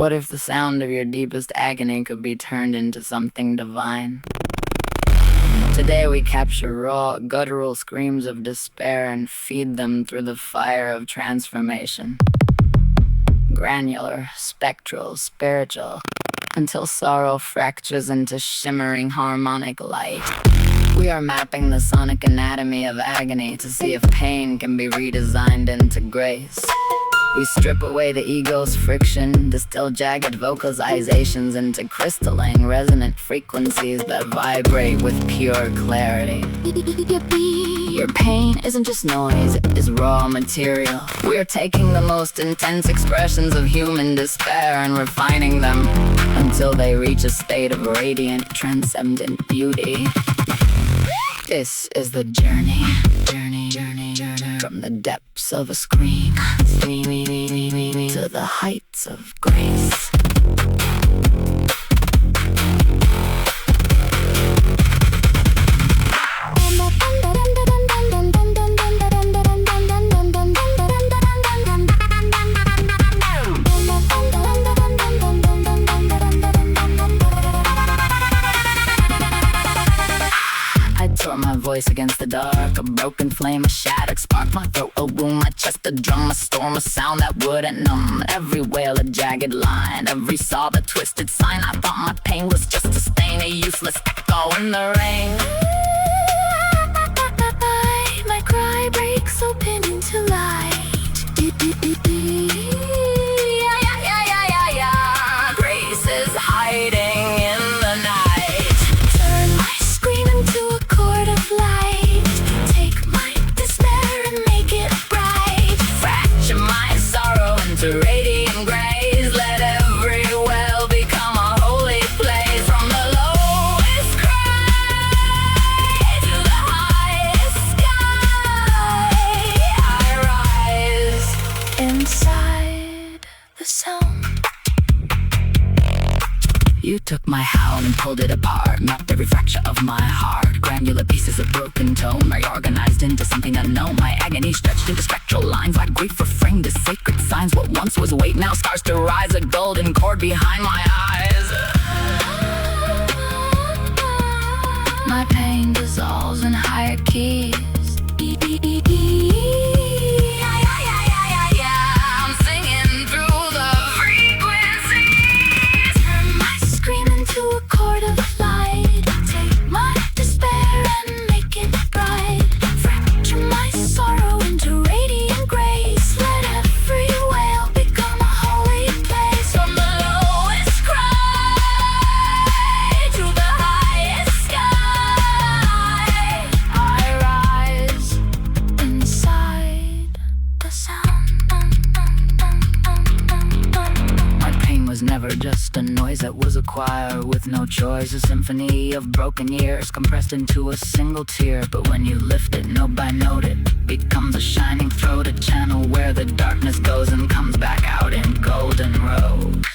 What if the sound of your deepest agony could be turned into something divine? Today we capture raw, guttural screams of despair and feed them through the fire of transformation. Granular, spectral, spiritual, until sorrow fractures into shimmering harmonic light. We are mapping the sonic anatomy of agony to see if pain can be redesigned into grace. We strip away the ego's friction, distill jagged vocalizations into crystalline resonant frequencies that vibrate with pure clarity. Your pain isn't just noise, it is raw material. We are taking the most intense expressions of human despair and refining them until they reach a state of radiant, transcendent beauty. This is the journey. From the depths of a scream to the heights of grace. My voice against the dark, a broken flame, a shattered spark. My throat, a wound, my chest, a drum, a storm, a sound that wouldn't numb. Every wail, a jagged line, every sob, a twisted sign. I thought my pain was just a stain, a useless echo in the rain. My cry breaks open into light. Grace is hiding in the night. Turn my scream into a chord of light. Take my despair and make it bright. Fracture my sorrow into radiant grace. Let every well become a holy place. From the lowest cry to the highest sky, I rise inside the sound. You took my howl and pulled it apart, mapped every fracture of my heart. Granular pieces of broken tone, reorganized into something unknown. My agony stretched into spectral lines, like grief reframed as sacred signs. What once was weight now starts to rise, a golden cord behind my eyes. My pain dissolves in higher keys. I'm singing through the frequencies. Turn my scream into a chord of light. Take my despair and make it bright. Fracture my sorrow into radiant grace. Let every wail become a holy place. From the lowest cry to the highest sky, I rise inside the sound. My pain was never just a noise, it was a choir with no choice. A symphony of broken years compressed into a single tear. But when you lift it note by note, it becomes a shining throat, a channel where the darkness goes and comes back out in golden rose.